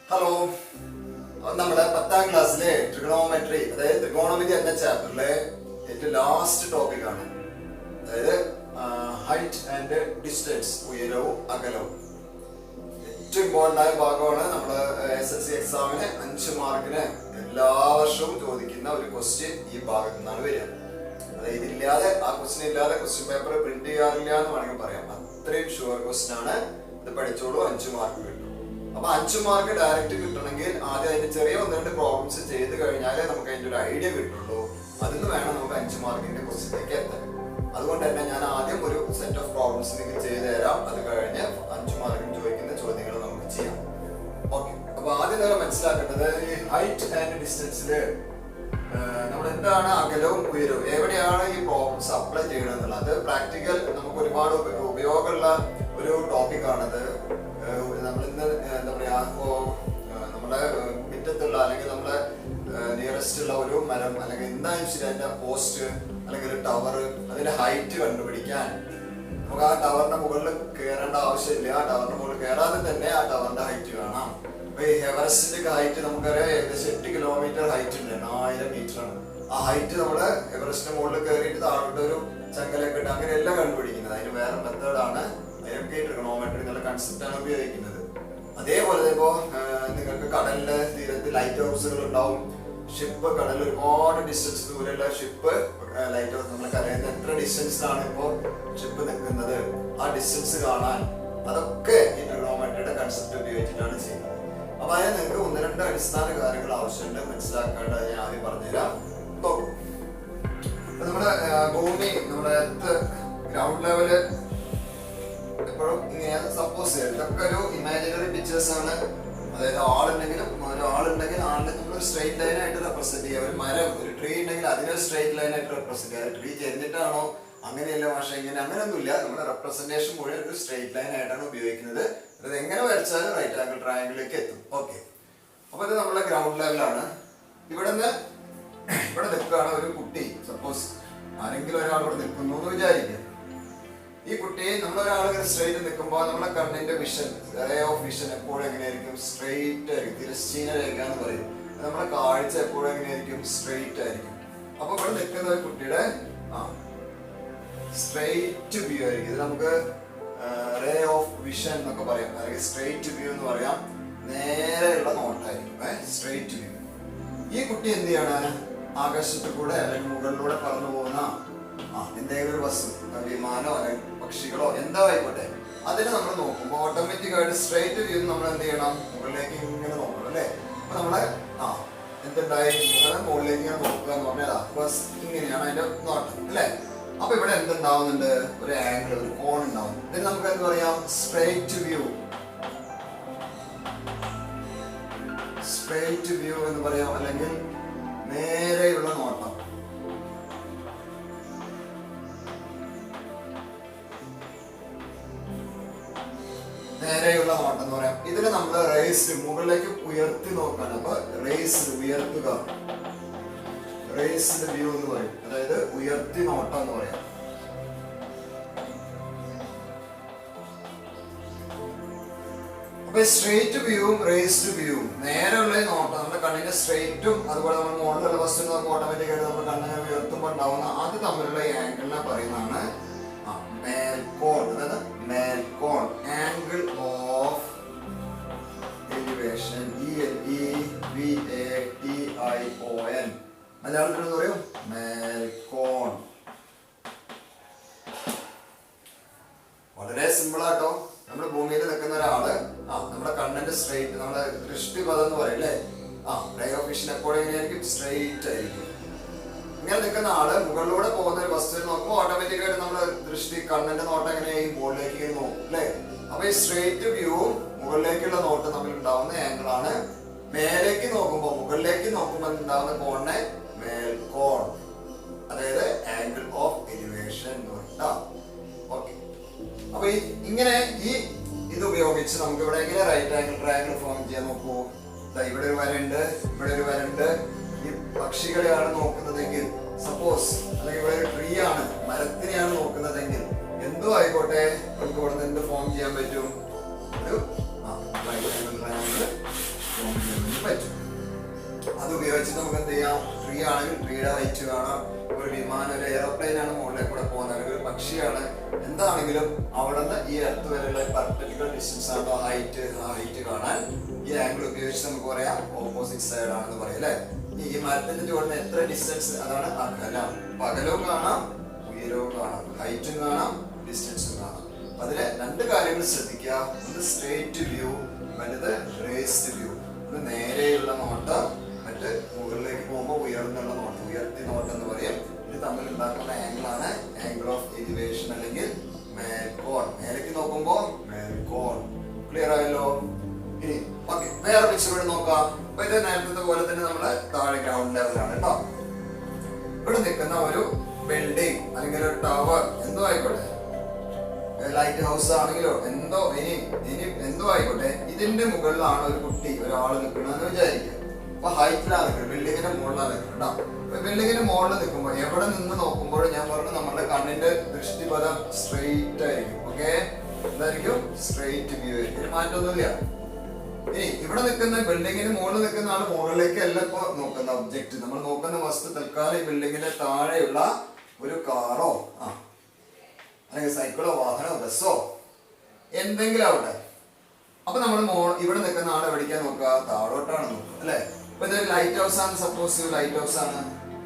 Hello, നമ്മുടെ 10ാം ക്ലാസ്സിലെ trigonometry, അതായത് ട്രിഗോണോമെട്രി എന്ന ചാപ്റ്ററിലെ ഏറ്റവും ലാസ്റ്റ് ടോപ്പിക്കാണ്. അതായത് ഹൈറ്റ് ആൻഡ് ഡിസ്റ്റൻസ്, ഉയരവും അകലവും. ഏറ്റവും ഇമ്പോർട്ടൻ്റ് ആയ ഭാഗമാണ്. നമ്മുടെ SSC എക്സാമിന് 5 മാർക്കിന് എല്ലാ വർഷവും ചോദിക്കുന്ന ഒരു ക്വസ്റ്റ്യൻ ഈ ഭാഗത്തു നിന്നാണ് വരിക. അതായത് ഇതില്ലാതെ, ആ ക്വസ്റ്റ്യൻ ഇല്ലാതെ ക്വസ്റ്റ്യൻ പേപ്പർ പ്രിന്റ് ചെയ്യാറില്ല എന്ന് വേണമെങ്കിൽ പറയാം. അത്രയും ഷുവർ ക്വസ്റ്റ്യൻ ആണ്. ഇത് പഠിച്ചോളൂ, 5 മാർക്ക് കിട്ടും. അപ്പൊ 5 മാർക്ക് ഡയറക്റ്റ് കിട്ടണമെങ്കിൽ ആദ്യം അതിന്റെ ചെറിയ 1-2 പ്രോബ്ലംസ് ചെയ്ത് കഴിഞ്ഞാലേ നമുക്ക് അതിന്റെ ഒരു ഐഡിയ കിട്ടുള്ളൂ. അതിന് വേണം നമുക്ക് 5 മാർക്കിന്റെ ക്വസ്റ്റ്യനിലേക്ക് എത്താൻ. അതുകൊണ്ട് തന്നെ ഞാൻ ആദ്യം ഒരു സെറ്റ് ഓഫ് പ്രോബ്ലംസ് നിങ്ങൾക്ക് ചെയ്തു തരാം. അത് കഴിഞ്ഞ് 5 മാർക്കിന് ചോദിക്കുന്ന ചോദ്യങ്ങൾ നമുക്ക് ചെയ്യാം. ഓക്കെ, അപ്പൊ ആദ്യം നമ്മൾ മനസ്സിലാക്കേണ്ടത് ഈ ഹൈറ്റ് ആൻഡ് ഡിസ്റ്റൻസില് നമ്മൾ എന്താണ് അകലവും ഉയരവും, എവിടെയാണ് ഈ പ്രോബ്ലംസ് അപ്ലൈ ചെയ്യണമെന്നുള്ളത്. അത് പ്രാക്ടിക്കൽ നമുക്ക് ഒരുപാട് ഉപയോഗമുള്ള ഒരു ടോപ്പിക്കാണത്. നമ്മളിന്ന് എന്താ പറയാ, നമ്മുടെ മുറ്റത്തുള്ള അല്ലെങ്കിൽ നമ്മുടെ നിയറസ്റ്റ് ഉള്ള ഒരു മരം അല്ലെങ്കിൽ എന്തായാലും ശരി, അതിന്റെ പോസ്റ്റ് അല്ലെങ്കിൽ ഒരു ടവർ, അതിന്റെ ഹൈറ്റ് കണ്ടുപിടിക്കാൻ നമുക്ക് ആ ടവറിന്റെ മുകളിൽ കയറേണ്ട ആവശ്യമില്ല. ആ ടവറിന്റെ മുകളിൽ കയറാതെ തന്നെ ആ ടവറിന്റെ ഹൈറ്റ് കാണാം. അപ്പൊ ഈ എവറസ്റ്റിന്റെ ഹൈറ്റ് നമുക്കറിയാം, ഏകദേശം 8 കിലോമീറ്റർ ഹൈറ്റ് ഉണ്ട്, 1000 മീറ്റർ ആണ്. ആ ഹൈറ്റ് നമ്മള് എവറസ്റ്റിന്റെ മുകളിൽ കയറിയിട്ട് താഴോട്ട് ഒരു ചങ്ങലൊക്കെ ഇട്ട് അങ്ങനെയല്ല കണ്ടുപിടിക്കുന്നത്. അതിന് വേറെ മെത്തേഡാണ്. അതിനൊക്കെ ട്രിഗണോമെട്രി എന്നുള്ള കൺസെപ്റ്റ് ആണ് ഉപയോഗിക്കുന്നത്. അതേപോലെ ഇപ്പോ നിങ്ങൾക്ക് കടലിന്റെ തീരത്ത് ലൈറ്റ് ഹൗസുകൾ ഉണ്ടാവും. ഷിപ്പ്, കടലിൽ ഒരുപാട് ഡിസ്റ്റൻസ് ദൂരെയുള്ള ഷിപ്പ്, ലൈറ്റ് ഹൗസ്, നമ്മളൊക്കെ അറിയുന്നത് എത്ര ഡിസ്റ്റൻസിലാണ് ഇപ്പോ ഷിപ്പ് നിൽക്കുന്നത്, ആ ഡിസ്റ്റൻസ് കാണാൻ അതൊക്കെ ഈ ട്രിഗണോമെട്രിയുടെ കൺസെപ്റ്റ് ഉപയോഗിച്ചിട്ടാണ് ചെയ്യുന്നത്. അപ്പൊ അതിന് നിങ്ങൾക്ക് 1-2 അടിസ്ഥാന കാര്യങ്ങൾ ആവശ്യമുണ്ട് മനസ്സിലാക്കേണ്ടത്. ഞാൻ ആദ്യം പറഞ്ഞുതരാം. നോക്കൂ, നമ്മുടെ ഭൂമി, നമ്മുടെ എർത്ത് ഗ്രൗണ്ട് ലെവല് എപ്പോഴും ഇങ്ങനെ സപ്പോസ് ചെയ്യാം. ഇതൊക്കെ ഒരു ഇമാജിനറി പിക്ചേഴ്സ് ആണ്. അതായത് ഒരാളുണ്ടെങ്കിൽ ആളിനെ നമ്മൾ സ്ട്രെയിറ്റ് ലൈൻ ആയിട്ട് റെപ്രസെന്റ് ചെയ്യുക. ഒരു മരം, ഒരു ട്രീ ഉണ്ടെങ്കിൽ അതിനെ സ്ട്രെയിറ്റ് ലൈൻ ആയിട്ട് റെപ്രസെന്റ് ചെയ്യുക. ട്രീ ചെന്നിട്ടാണോ അങ്ങനെയല്ല ഭാഷ, ഇങ്ങനെ അങ്ങനെയൊന്നുമില്ല. നമ്മുടെ റെപ്രസെന്റേഷൻ മുഴുവൻ ഒരു സ്ട്രെയിറ്റ് ലൈൻ ആയിട്ടാണ് ഉപയോഗിക്കുന്നത്. അത് എങ്ങനെ വരച്ചാലും റൈറ്റ് ആംഗിൾ ട്രയാംഗിളിലേക്ക് എത്തും. ഓക്കെ, അപ്പൊ ഇത് നമ്മുടെ ഗ്രൗണ്ട് ലെവലാണ്. ഇവിടെ നിൽക്കുകയാണ് ഒരു കുട്ടി. സപ്പോസ് ആരെങ്കിലും ഒരാൾ ഇവിടെ നിൽക്കുന്നു എന്ന് വിചാരിക്കുക. ഈ കുട്ടിയെ നമ്മളൊരാൾ സ്ട്രെയിറ്റ് നിൽക്കുമ്പോൾ നമ്മുടെ കണ്ണിന്റെ വിഷൻ, റേ ഓഫ് വിഷൻ എപ്പോഴും എങ്ങനെയായിരിക്കും? സ്ട്രെയിറ്റ് ആയിരിക്കും. തിരശ്ചീന രേഖ എന്ന് പറയും. നമ്മുടെ കാഴ്ച എപ്പോഴും എങ്ങനെയായിരിക്കും? സ്ട്രെയിറ്റ് ആയിരിക്കും. അപ്പൊ ഇവിടെ നിൽക്കുന്ന ഒരു കുട്ടിയുടെ സ്ട്രെയിറ്റ് വ്യൂ ആയിരിക്കും. ഇത് നമുക്ക് റേ ഓഫ് വിഷൻ എന്നൊക്കെ പറയാം, അല്ലെങ്കിൽ സ്ട്രെയിറ്റ് വ്യൂ എന്ന് പറയാം. നേരെയുള്ള നോട്ടായിരിക്കും സ്ട്രെയിറ്റ് വ്യൂ. ഈ കുട്ടി എന്ത് ചെയ്യാണ്? ആകാശത്തിൽ കൂടെ അല്ലെങ്കിൽ മുകളിലൂടെ പറന്നു പോകുന്ന എന്തെങ്കിലും ഒരു വസ്തു, വിമാനോ അല്ലെങ്കിൽ പക്ഷികളോ എന്താ ആയിക്കോട്ടെ, അതിനെ നമ്മൾ നോക്കുമ്പോൾ ഓട്ടോമാറ്റിക് ആയിട്ട് സ്ട്രെയിറ്റ് വ്യൂ നമ്മൾ എന്ത് ചെയ്യണം? മുകളിലേക്ക് ഇങ്ങനെ നോക്കണം അല്ലേ? അപ്പൊ നമ്മളെ എന്തുണ്ടായി, മുകളിലേക്ക് ഇങ്ങനെ നോക്കുക എന്ന് പറഞ്ഞാൽ ബസ് ഇങ്ങനെയാണ് അതിന്റെ നോട്ടം അല്ലേ? അപ്പൊ ഇവിടെ എന്തുണ്ടാവുന്നുണ്ട്? ഒരു ആംഗിൾ, ഒരു കോൺ ഉണ്ടാവും. ഇതിന് നമുക്ക് എന്ത് പറയാം? Straight view. സ്ട്രെയിറ്റ് വ്യൂ എന്ന് പറയാം, അല്ലെങ്കിൽ നേരെയുള്ള നോട്ടം. നേരെയുള്ള നോട്ടം എന്ന് പറയാം. ഇതിന് നമ്മൾ റേസ്, മുകളിലേക്ക് ഉയർത്തി നോക്കാൻ. അപ്പൊ റേസ്, ഉയർത്തുക, റേസ്ഡ് വ്യൂ എന്ന് പറയും. അതായത് ഉയർത്തി നോട്ടം എന്ന് പറയാം. അപ്പൊ സ്ട്രെയിറ്റ് വ്യൂവും റേസ്ഡ് വ്യൂവും, നേരെയുള്ള നോട്ടം, നമ്മുടെ കണ്ണിന്റെ സ്ട്രെയിറ്റും അതുപോലെ നമ്മൾ മുകളിലുള്ള വസ്തു നമുക്ക് ഓട്ടോമാറ്റിക്കായിട്ട് നമ്മുടെ കണ്ണിനെ ഉയർത്തുമ്പോൾ ഉണ്ടാവുന്ന അത് തമ്മിലുള്ള ഈ ആംഗിളിനെ പറയുന്നതാണ് മേൽക്കോൺ. അതായത് മേൽക്കോൺ, ആംഗിൾ ഓഫ് എലിവേഷൻ. ELEVATION മലയാളത്തിൽ എന്ന് പറയും മേൽക്കോൺ. വളരെ സിമ്പിൾ ആട്ടോ. നമ്മുടെ ഭൂമിയിൽ നിൽക്കുന്ന ഒരാള് നമ്മുടെ കണ്ണിന്റെ സ്ട്രെയിറ്റ്, നമ്മുടെ ദൃഷ്ടിപഥം എന്ന് പറയും അല്ലേ? റേ ഓഫ് വിഷൻ എപ്പോഴും എങ്ങനെയായിരിക്കും? സ്ട്രെയിറ്റ് ആയിരിക്കും. ഇങ്ങനെ നിൽക്കുന്ന ആള് മുകളിലൂടെ പോകുന്ന ഒരു വസ്തുവിനെ നോക്കുമ്പോൾ ഓട്ടോമാറ്റിക്കായിട്ട് നമ്മുടെ ദൃഷ്ടി, കണ്ണിന്റെ നോട്ടം എങ്ങനെയായി? മുകളിലേക്ക് ഇങ്ങനെ നോക്കും അല്ലേ? അപ്പൊ ഈ സ്ട്രെയിറ്റ് വ്യൂവും മുകളിലേക്കുള്ള നോട്ടം തമ്മിൽ ഉണ്ടാവുന്ന ആംഗിൾ ആണ്. മേലേക്ക് നോക്കുമ്പോൾ, മുകളിലേക്ക് നോക്കുമ്പോൾ ഉണ്ടാവുന്ന കോണിനെ മേൽക്കോൺ, അതായത് ആംഗിൾ ഓഫ് എലിവേഷൻ എന്ന് പറയും. ഓക്കെ, അപ്പൊ ഇങ്ങനെ ഇത് ഉപയോഗിച്ച് നമുക്ക് ഇവിടെ എങ്ങനെ റൈറ്റ് ആംഗിൾ ട്രയാംഗിൾ ഫോം ചെയ്യാൻ നോക്കൂ. ഇവിടെ ഒരു വരണ്ട്, ഇവിടെ ഒരു വരണ്ട്. ഈ പക്ഷികളെയാണ് നോക്കുന്നതെങ്കിൽ, സപ്പോസ്, അല്ലെങ്കിൽ ഇവിടെ ഒരു ട്രീ ആണ്, മരത്തിനെയാണ് നോക്കുന്നതെങ്കിൽ, എന്തോ ആയിക്കോട്ടെ, നമുക്ക് ഇവിടെ നിന്ന് എന്ത് ഫോം ചെയ്യാൻ പറ്റും? ഒരു റൈറ്റ് ആംഗിൾ ട്രയാംഗിൾ പറ്റും. അത് ഉപയോഗിച്ച് നമുക്ക് എന്ത് ചെയ്യാം, ട്രീ ആണെങ്കിൽ ട്രീയുടെ ഹൈറ്റ് കാണാം, ഒരു വിമാനം ഒരു എയർപ്ലെയിൻ ആണ് മുകളിലേക്ക് കൂടെ പോകുന്നത്, അല്ലെങ്കിൽ ഒരു പക്ഷിയാണ്, എന്താണെങ്കിലും അവിടെ നിന്ന് ഈ എർത്ത് വരെയുള്ള പെർപെൻഡിക്കുലർ ഡിസ്റ്റൻസ് ആണോ ഹൈറ്റ്, ആ ഹൈറ്റ് കാണാൻ ഈ ആംഗിൾ ഉപയോഗിച്ച് നമുക്ക് പറയാം ഓപ്പോസിറ്റ് സൈഡ് ആണെന്ന് പറയാം അല്ലെ. ഈ മരത്തിന്റെ ചുവടിന് എത്ര ഡിസ്റ്റൻസ്, അതാണ് അകലം. പകലവും കാണാം ഉയരവും കാണാം, ഹൈറ്റും കാണാം ഡിസ്റ്റൻസും കാണാം. അതില് രണ്ട് കാര്യങ്ങൾ ശ്രദ്ധിക്കുക. ഒന്ന് സ്ട്രേറ്റ് വ്യൂ, മറ്റേത് റേസ്ഡ് വ്യൂ. ഇത് നേരെയുള്ള നോട്ടം, മറ്റ് മുകളിലേക്ക് പോകുമ്പോൾ ഉയർന്നുള്ള നോട്ടം, ഉയർത്തി നോട്ടം എന്ന് പറയും. ഇത് തമ്മിൽ ഉണ്ടാക്കുന്ന ആംഗിൾ ആണ് ആംഗിൾ ഓഫ് എലിവേഷൻ അല്ലെങ്കിൽ മേൽക്കോൺ. മേലേക്ക് നോക്കുമ്പോൾ മേൽക്കോൺ. ക്ലിയർ ആയല്ലോ. ഇനി ഓക്കെ, വേറെ പിക്ചർ നോക്കാം. അപ്പൊ ഇത് നേരത്തെ പോലെ തന്നെ നമ്മുടെ താഴെ ഗ്രൗണ്ട് ലെവലാണ് കേട്ടോ. ഇവിടെ നിൽക്കുന്ന ഒരു ബിൽഡിംഗ് അല്ലെങ്കിൽ ഒരു ടവർ എന്തോ ആയിക്കോട്ടെ, ലൈറ്റ് ഹൗസ് ആണെങ്കിലോ എന്തോ ഇനി എന്തോ ആയിക്കോട്ടെ, ഇതിന്റെ മുകളിലാണ് ഒരു കുട്ടി ഒരാള് നിൽക്കണമെന്ന് വിചാരിക്കുക. അപ്പൊ ഹൈറ്റിലാണ് നിൽക്കുന്നത്, ബിൽഡിങ്ങിന്റെ മുകളിലാണ് നിൽക്കുന്നത് കേട്ടോ. അപ്പൊ ബിൽഡിങ്ങിന്റെ മുകളിൽ നിൽക്കുമ്പോൾ എവിടെ നിന്ന് നോക്കുമ്പോൾ ഞാൻ പറഞ്ഞു നമ്മുടെ കണ്ണിന്റെ ദൃഷ്ടിപഥം സ്ട്രെയിറ്റ് ആയിരിക്കും. ഓക്കെ, എന്തായിരിക്കും? സ്ട്രെയിറ്റ് വ്യൂ ആയിരിക്കും, ഒരു മാറ്റമൊന്നുമില്ല. ഇനി ഇവിടെ നിൽക്കുന്ന ബിൽഡിങ്ങിന് മുകളിൽ നിൽക്കുന്ന ആള് മുകളിലേക്ക് അല്ല ഇപ്പൊ നോക്കുന്ന ഒബ്ജക്റ്റ്, നമ്മൾ നോക്കുന്ന വസ്തു തൽക്കാലം ഈ ബിൽഡിങ്ങിന്റെ താഴെയുള്ള ഒരു കാറോ അല്ലെങ്കിൽ സൈക്കിളോ വാഹനോ ബസ്സോ എന്തെങ്കിലും ആവട്ടെ. അപ്പൊ നമ്മൾ ഇവിടെ നിൽക്കുന്ന ആളെ എവിടേക്കാ നോക്കുക? താഴോട്ടാണ് നോക്കുക അല്ലെ. ഇപ്പൊ ഇതൊരു ലൈറ്റ് ഹൗസ് ആണ്, സപ്പോസ് ലൈറ്റ് ഹൗസ് ആണ്,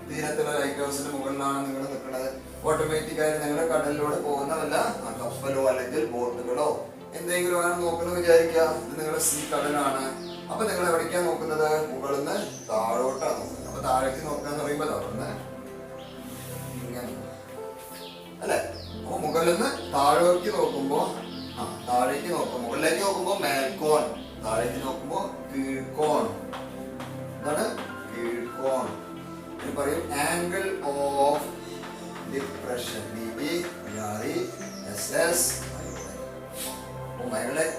തീരത്തുള്ള ലൈറ്റ് ഹൗസിന്റെ മുകളിലാണ് നിങ്ങൾ നിൽക്കുന്നത്. ഓട്ടോമാറ്റിക്കായി നിങ്ങളുടെ കടലിലൂടെ പോകുന്ന വല്ല കപ്പലോ അല്ലെങ്കിൽ ബോട്ടുകളോ എന്തെങ്കിലും ആണ് നോക്കുന്നത് വിചാരിക്കുക. ഇത് നിങ്ങളുടെ സീ കടലാണ്. അപ്പൊ നിങ്ങൾ എവിടേക്കാ നോക്കുന്നത്? മുകളിൽ നിന്ന് താഴോട്ടാണ് നോക്കുന്നത്. അപ്പൊ താഴേക്ക് നോക്കുക എന്ന് പറയുമ്പോൾ അവിടെ ഇങ്ങനെ അല്ലെ. അപ്പൊ മുകളിൽ നിന്ന് താഴേക്ക് നോക്കുമ്പോ താഴേക്ക് നോക്കും, മുകളിലേക്ക് നോക്കുമ്പോ മേൽക്കോൺ, താഴേക്ക് നോക്കുമ്പോ കീഴ്ക്കോൺ. എന്താണ് കീഴ്ക്കോൺ? ഇത് പറയും ആംഗിൾ ഓഫ് ഡിപ്രഷൻ, DPRESS.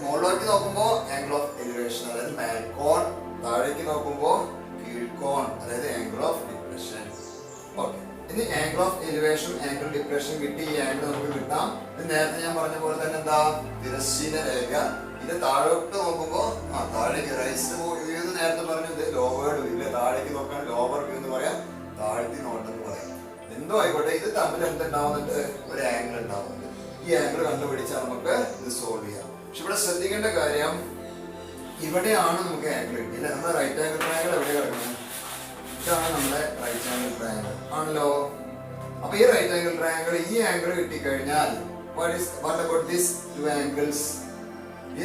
മുകളിലേക്ക് നോക്കുമ്പോ ആംഗിൾ ഓഫ് എലിവേഷൻ അതായത് മേൽക്കോൺ, താഴേക്ക് നോക്കുമ്പോ കീഴ്ക്കോൺ അതായത് ആംഗിൾ ഓഫ് ഡിപ്രഷൻ. ഓക്കെ, ഇനി angle of elevation angle depression കിട്ടി. ഈ ആംഗിൾ നമുക്ക് കിട്ടാം. ഇത് നേരത്തെ ഞാൻ പറഞ്ഞ പോലെ തന്നെ എന്താ, തിരശ്ചീന രേഖ. ഇത് താഴോട്ട് നോക്കുമ്പോ താഴേക്ക് റൈസ് വ്യൂ എന്ന് നേരത്തെ പറഞ്ഞു. ഇത് ലോവേർഡ് വ്യൂ ഇല്ല, താഴേക്ക് നോക്കാൻ ലോവർ വ്യൂ എന്ന് പറയാം, താഴ്ത്തി നോട്ടം എന്ന് പറയാം. എന്തോ ആയിക്കോട്ടെ, ഇത് തമ്മിൽ എന്തുണ്ടാവുന്നുണ്ട്? ഒരു ആംഗിൾ ഉണ്ടാവുന്നുണ്ട്. ഈ ആംഗിൾ കണ്ടുപിടിച്ചാൽ നമുക്ക് ഇത് സോൾവ് ചെയ്യാം. പക്ഷെ ഇവിടെ ശ്രദ്ധിക്കേണ്ട കാര്യം, ഇവിടെയാണ് നമുക്ക് ആംഗിൾ കിട്ടിയില്ല. നമ്മുടെ റൈറ്റ് ആംഗിൾ ട്രയാംഗിൾ എവിടെ കിടക്കുന്നത്? ഇതാണ് നമ്മുടെ റൈറ്റ് ആംഗിൾ ട്രയാംഗിൾ ആണല്ലോ. അപ്പൊ ഈ റൈറ്റ് ആംഗിൾ ട്രയാംഗിൾ ഈ ആംഗിൾ കിട്ടിക്കഴിഞ്ഞാൽ what about this two angles? ഈ